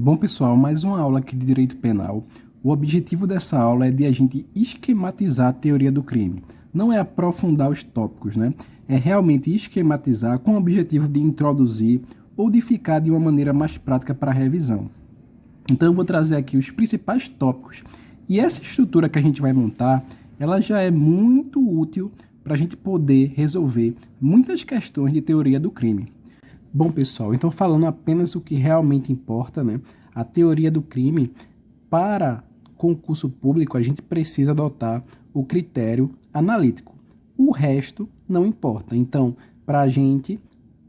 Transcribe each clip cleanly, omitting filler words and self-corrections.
Bom, pessoal, mais uma aula aqui de Direito Penal. O objetivo dessa aula é de a gente esquematizar a teoria do crime. Não é aprofundar os tópicos, né? É realmente esquematizar com o objetivo de introduzir ou de ficar de uma maneira mais prática para a revisão. Então, eu vou trazer aqui os principais tópicos. E essa estrutura que a gente vai montar, ela já é muito útil para a gente poder resolver muitas questões de teoria do crime. Bom, pessoal, então falando apenas o que realmente importa, né? A teoria do crime, para concurso público, a gente precisa adotar o critério analítico. O resto não importa. Então, para a gente,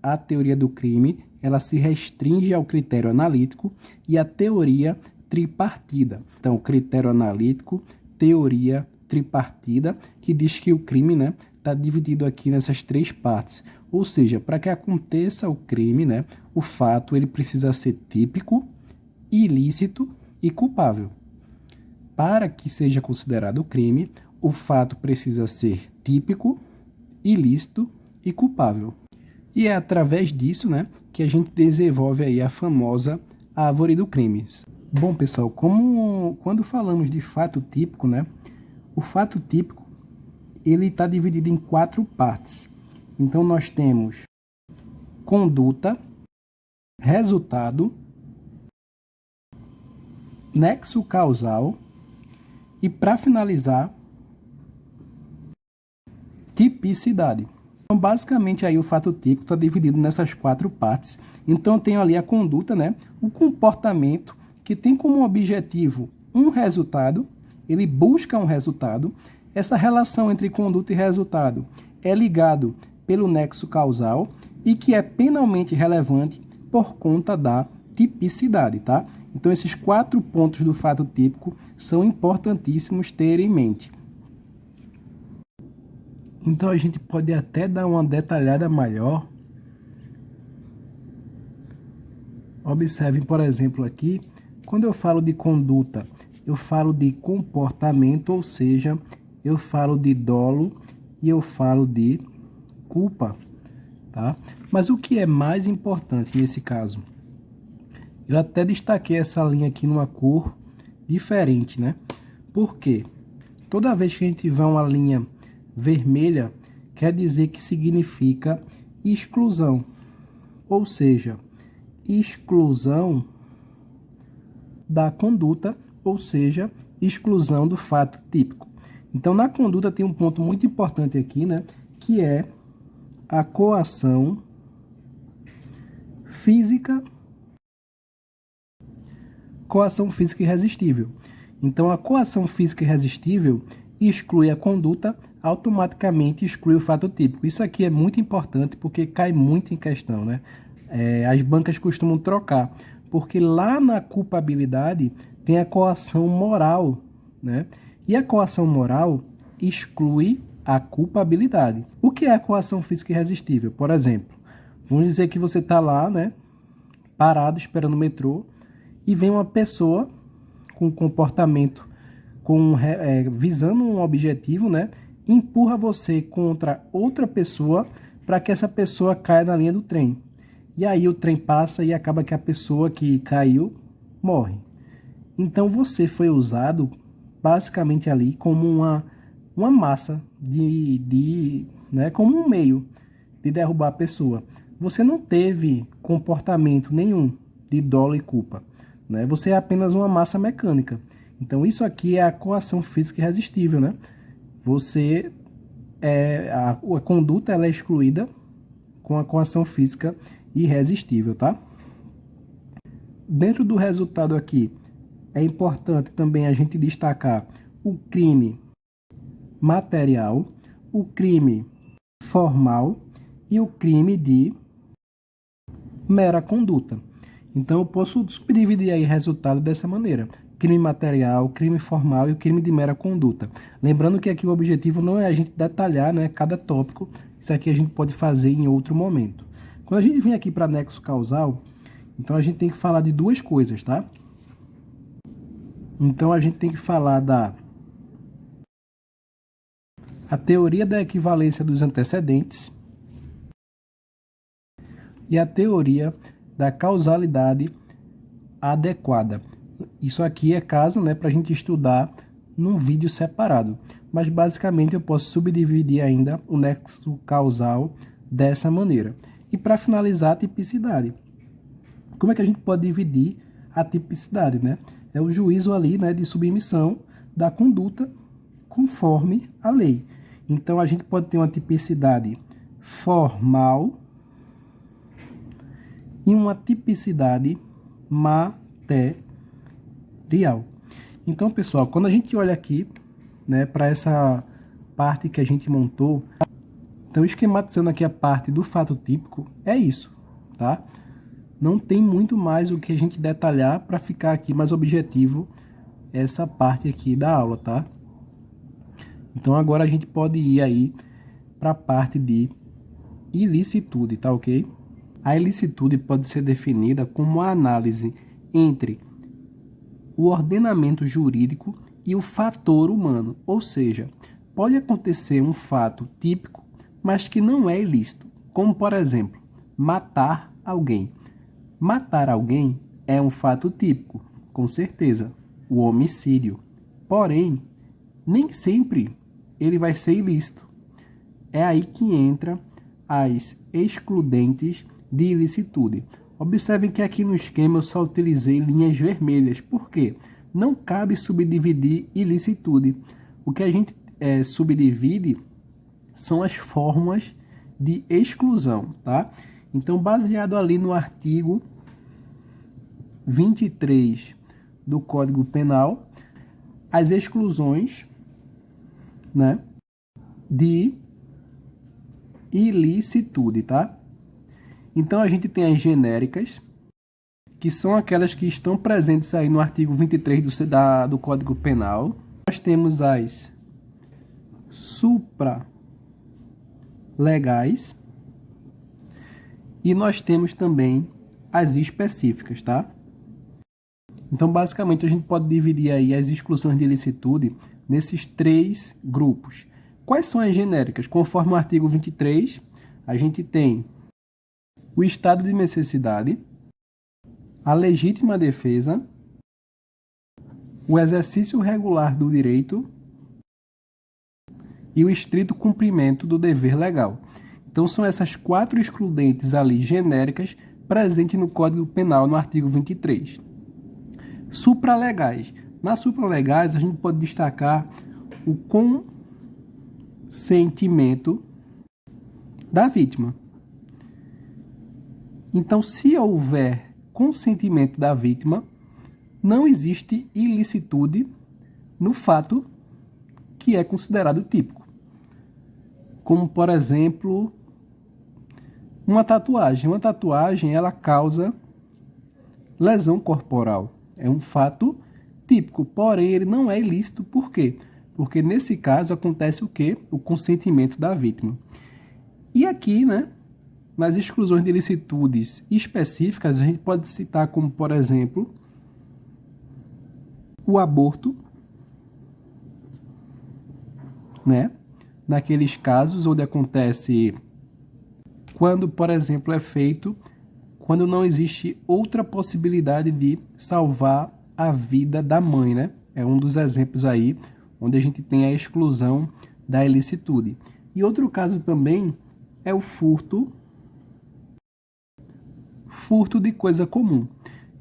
a teoria do crime, ela se restringe ao critério analítico e à teoria tripartida. Então, critério analítico, teoria tripartida, que diz que o crime, né, está dividido aqui nessas três partes. Ou seja, para que aconteça o crime, né, o fato ele precisa ser típico, ilícito e culpável. Para que seja considerado crime, o fato precisa ser típico, ilícito e culpável. E é através disso, né, que a gente desenvolve aí a famosa árvore do crime. Bom, pessoal, quando falamos de fato típico, né, o fato típico ele está dividido em quatro partes. Então, nós temos conduta, resultado, nexo causal e, para finalizar, tipicidade. Então, basicamente, aí o fato típico está dividido nessas quatro partes. Então, eu tenho ali a conduta, né? O comportamento que tem como objetivo um resultado, ele busca um resultado. Essa relação entre conduta e resultado é ligado pelo nexo causal e que é penalmente relevante por conta da tipicidade, tá? Então, esses quatro pontos do fato típico são importantíssimos ter em mente. Então, a gente pode até dar uma detalhada maior. Observem, por exemplo, aqui, quando eu falo de conduta, eu falo de comportamento, ou seja, eu falo de dolo e eu falo de culpa, tá? Mas o que é mais importante nesse caso? Eu até destaquei essa linha aqui numa cor diferente, né? Por quê? Toda vez que a gente tiver uma linha vermelha, quer dizer que significa exclusão, ou seja, exclusão da conduta, ou seja, exclusão do fato típico. Então, na conduta tem um ponto muito importante aqui, né? Que é a coação física irresistível. Então, a coação física irresistível exclui a conduta, automaticamente exclui o fato típico. Isso aqui é muito importante porque cai muito em questão, né? As bancas costumam trocar, porque lá na culpabilidade tem a coação moral, né? E a coação moral exclui a culpabilidade. O que é a coação física irresistível? Por exemplo, vamos dizer que você está lá, né, parado esperando o metrô e vem uma pessoa com um comportamento visando um objetivo, né, empurra você contra outra pessoa para que essa pessoa caia na linha do trem. E aí o trem passa e acaba que a pessoa que caiu morre. Então você foi usado basicamente ali como uma massa né, como um meio de derrubar a pessoa. Você não teve comportamento nenhum de dolo e culpa, né? Você é apenas uma massa mecânica. Então isso aqui é a coação física irresistível, né? A conduta ela é excluída com a coação física irresistível, tá? Dentro do resultado aqui, é importante também a gente destacar o crime material, o crime formal e o crime de mera conduta. Então, eu posso subdividir aí o resultado dessa maneira: crime material, crime formal e o crime de mera conduta. Lembrando que aqui o objetivo não é a gente detalhar, né, cada tópico. Isso aqui a gente pode fazer em outro momento. Quando a gente vem aqui para nexo causal, então a gente tem que falar de duas coisas, tá? Então, a gente tem que falar a teoria da equivalência dos antecedentes e a teoria da causalidade adequada. Isso aqui é caso, né, para a gente estudar num vídeo separado. Mas basicamente eu posso subdividir ainda o nexo causal dessa maneira. E para finalizar, a tipicidade. Como é que a gente pode dividir a tipicidade, né? É o juízo ali, né, de submissão da conduta conforme a lei. Então a gente pode ter uma tipicidade formal e uma tipicidade material. Então, pessoal, quando a gente olha aqui, né, para essa parte que a gente montou, então esquematizando aqui a parte do fato típico, é isso, tá? Não tem muito mais o que a gente detalhar para ficar aqui mais objetivo essa parte aqui da aula, tá? Então agora a gente pode ir aí para a parte de ilicitude, tá ok? A ilicitude pode ser definida como a análise entre o ordenamento jurídico e o fator humano, ou seja, pode acontecer um fato típico, mas que não é ilícito, como por exemplo, matar alguém. Matar alguém é um fato típico, com certeza, o homicídio. Porém, nem sempre ele vai ser ilícito. É aí que entra as excludentes de ilicitude. Observem que aqui no esquema eu só utilizei linhas vermelhas. Por quê? Não cabe subdividir ilicitude. O que a gente subdivide são as formas de exclusão, tá? Então, baseado ali no artigo 23 do Código Penal, as exclusões, né, de ilicitude, tá? Então, a gente tem as genéricas, que são aquelas que estão presentes aí no artigo 23 do Código Penal. Nós temos as supralegais e nós temos também as específicas, tá? Então, basicamente, a gente pode dividir aí as exclusões de ilicitude nesses três grupos. Quais são as genéricas? Conforme o artigo 23, a gente tem o estado de necessidade, a legítima defesa, o exercício regular do direito e o estrito cumprimento do dever legal. Então, são essas quatro excludentes ali genéricas presentes no Código Penal, no artigo 23. Supralegais. Nas supralegais, a gente pode destacar o consentimento da vítima. Então, se houver consentimento da vítima, não existe ilicitude no fato que é considerado típico. Como, por exemplo, uma tatuagem. Uma tatuagem, ela causa lesão corporal. É um fato típico, porém ele não é ilícito. Por quê? Porque nesse caso acontece o quê? O consentimento da vítima. E aqui, né, nas exclusões de ilicitudes específicas, a gente pode citar como, por exemplo, o aborto, né? Naqueles casos onde acontece quando, por exemplo, é feito quando não existe outra possibilidade de salvar a vida da mãe, né? É um dos exemplos aí onde a gente tem a exclusão da ilicitude. E outro caso também é o furto de coisa comum.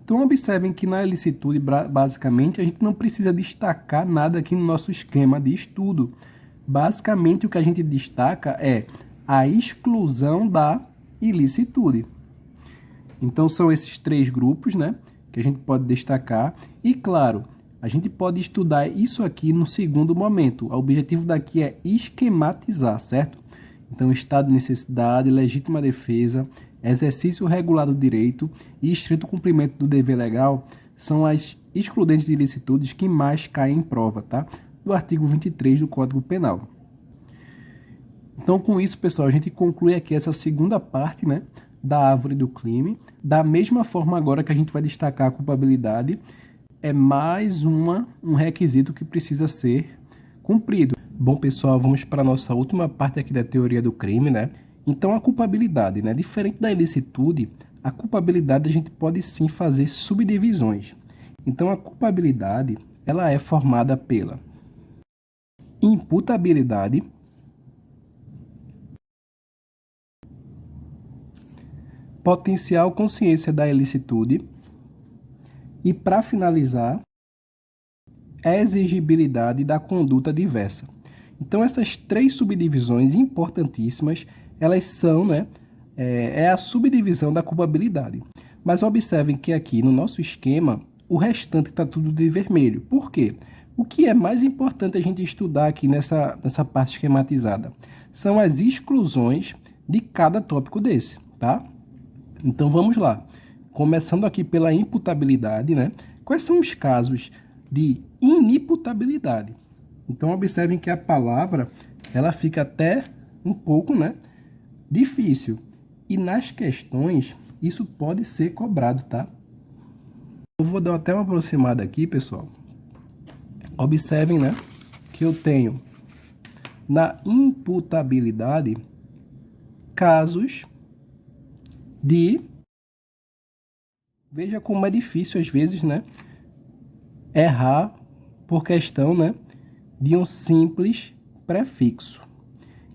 Então, observem que na ilicitude, basicamente, a gente não precisa destacar nada aqui no nosso esquema de estudo. Basicamente, o que a gente destaca é a exclusão da ilicitude. Então, são esses três grupos, né, que a gente pode destacar. E, claro, a gente pode estudar isso aqui no segundo momento. O objetivo daqui é esquematizar, certo? Então, estado de necessidade, legítima defesa, exercício regular do direito e estrito cumprimento do dever legal são as excludentes de ilicitudes que mais caem em prova, tá? Do artigo 23 do Código Penal. Então, com isso, pessoal, a gente conclui aqui essa segunda parte, né, da árvore do crime. Da mesma forma, agora que a gente vai destacar a culpabilidade, é mais um requisito que precisa ser cumprido. Bom, pessoal, vamos para a nossa última parte aqui da teoria do crime, né? Então, a culpabilidade, né? Diferente da ilicitude, a culpabilidade a gente pode sim fazer subdivisões. Então, a culpabilidade ela é formada pela imputabilidade, potencial consciência da ilicitude e, para finalizar, a exigibilidade da conduta diversa. Então, essas três subdivisões importantíssimas, elas são, a subdivisão da culpabilidade. Mas observem que aqui no nosso esquema, o restante está tudo de vermelho. Por quê? O que é mais importante a gente estudar aqui nessa parte esquematizada são as exclusões de cada tópico desse, tá? Então, vamos lá. Começando aqui pela imputabilidade, Quais são os casos de inimputabilidade? Então, observem que a palavra, ela fica até um pouco, difícil. E nas questões, isso pode ser cobrado, tá? Eu vou dar até uma aproximada aqui, pessoal. Observem, que eu tenho na imputabilidade casos de... Veja como é difícil, às vezes, errar por questão, de um simples prefixo.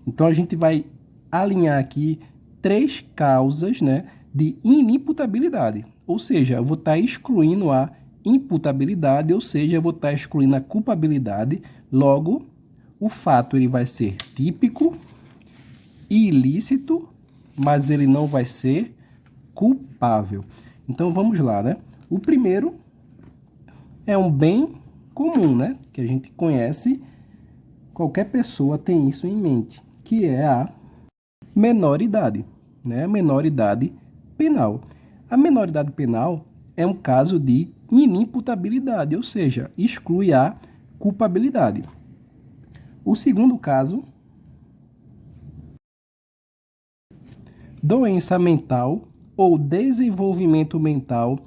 Então, a gente vai alinhar aqui três causas, de inimputabilidade. Ou seja, eu vou estar excluindo a imputabilidade, ou seja, eu vou estar excluindo a culpabilidade. Logo, o fato ele vai ser típico e ilícito, mas ele não vai ser culpável. Então, vamos lá, O primeiro é um bem comum, que a gente conhece, qualquer pessoa tem isso em mente, que é a menoridade, A menoridade penal. A menoridade penal é um caso de inimputabilidade, ou seja, exclui a culpabilidade. O segundo caso, doença mental ou desenvolvimento mental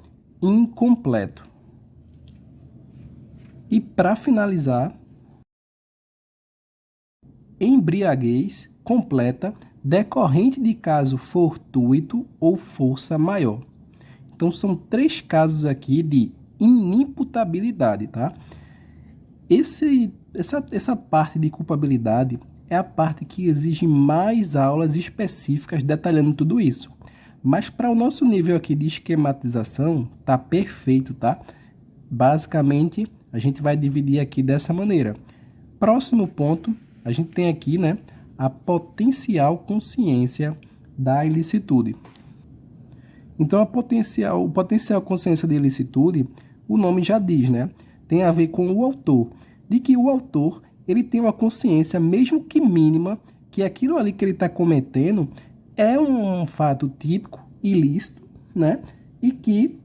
incompleto. E para finalizar, embriaguez completa decorrente de caso fortuito ou força maior. Então, são três casos aqui de inimputabilidade, tá? Essa parte de culpabilidade é a parte que exige mais aulas específicas detalhando tudo isso. Mas para o nosso nível aqui de esquematização, tá perfeito, tá? Basicamente, a gente vai dividir aqui dessa maneira. Próximo ponto, a gente tem aqui, a potencial consciência da ilicitude. Então, o potencial consciência de ilicitude, o nome já diz, tem a ver com o autor. De que o autor, ele tem uma consciência, mesmo que mínima, que aquilo ali que ele está cometendo é um fato típico, ilícito, e que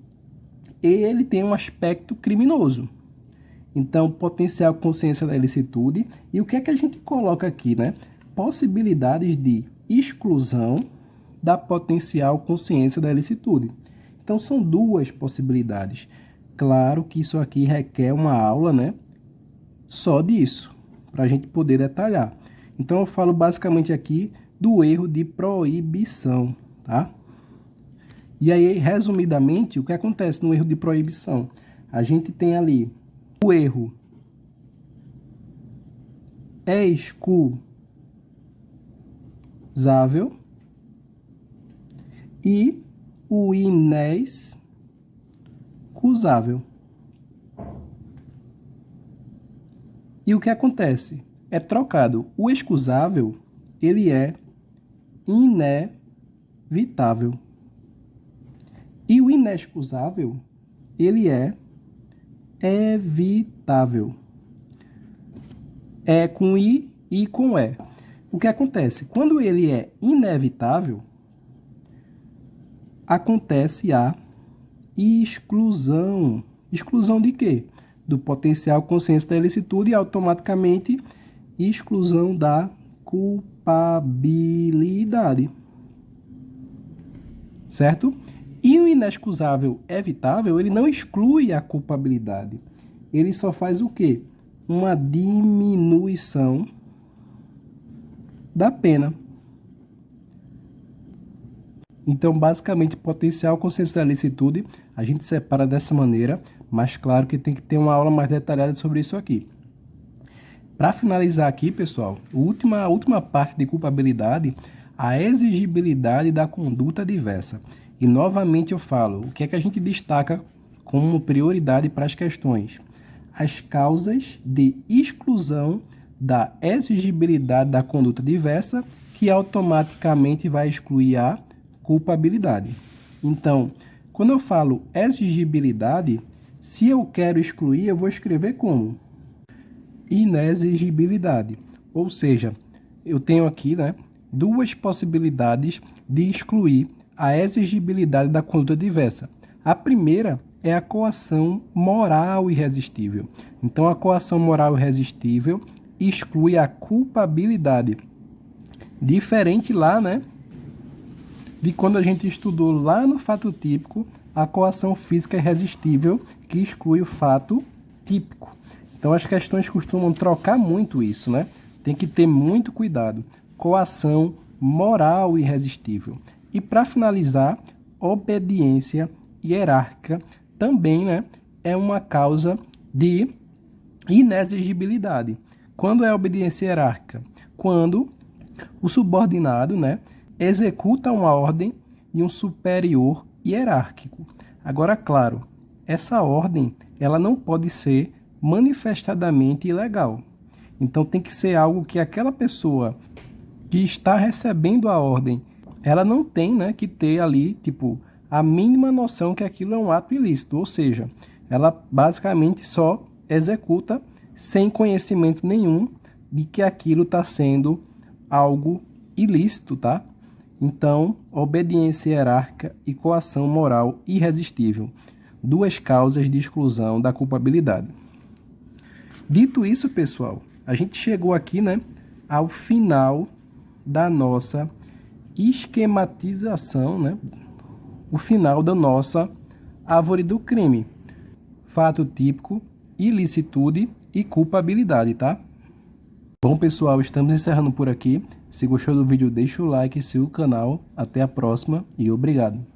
ele tem um aspecto criminoso. Então, potencial consciência da ilicitude. E o que é que a gente coloca aqui, Possibilidades de exclusão da potencial consciência da ilicitude. Então, são duas possibilidades. Claro que isso aqui requer uma aula, só disso, para a gente poder detalhar. Então, eu falo basicamente aqui do erro de proibição, tá? E aí, resumidamente, o que acontece no erro de proibição? A gente tem ali o erro excusável e o inexcusável. E o que acontece? É trocado. O excusável, ele é inevitável. E o inexcusável, ele é evitável. É com I e com E. O que acontece? Quando ele é inevitável, acontece a exclusão. Exclusão de quê? Do potencial consciência da ilicitude e automaticamente exclusão da culpabilidade. Certo? E o inexcusável evitável, ele não exclui a culpabilidade. Ele só faz o quê? Uma diminuição da pena. Então, basicamente, potencial, consciência da licitude, a gente separa dessa maneira, mas claro que tem que ter uma aula mais detalhada sobre isso aqui. Para finalizar aqui, pessoal, a última parte de culpabilidade, a exigibilidade da conduta diversa. E novamente eu falo, o que é que a gente destaca como prioridade para as questões? As causas de exclusão da exigibilidade da conduta diversa, que automaticamente vai excluir a culpabilidade. Então, quando eu falo exigibilidade, se eu quero excluir, eu vou escrever como? Inexigibilidade. Ou seja, eu tenho aqui, né, duas possibilidades de excluir a exigibilidade da conduta diversa. A primeira é a coação moral irresistível. Então, a coação moral irresistível exclui a culpabilidade. Diferente lá, né, de quando a gente estudou lá no fato típico, a coação física irresistível, que exclui o fato típico. Então, as questões costumam trocar muito isso, né? Tem que ter muito cuidado. Coação moral irresistível. E, para finalizar, obediência hierárquica também, né, é uma causa de inexigibilidade. Quando é obediência hierárquica? Quando o subordinado, né, executa uma ordem de um superior hierárquico. Agora, claro, essa ordem ela não pode ser manifestadamente ilegal. Então, tem que ser algo que aquela pessoa que está recebendo a ordem, ela não tem, né, que ter ali, tipo, a mínima noção que aquilo é um ato ilícito. Ou seja, ela basicamente só executa sem conhecimento nenhum de que aquilo está sendo algo ilícito, tá? Então, obediência hierárquica e coação moral irresistível. Duas causas de exclusão da culpabilidade. Dito isso, pessoal, a gente chegou aqui, né, ao final da nossa esquematização, né? O final da nossa árvore do crime. Fato típico, ilicitude e culpabilidade, tá? Bom, pessoal, estamos encerrando por aqui. Se gostou do vídeo, deixa o like e siga o canal. Até a próxima e obrigado.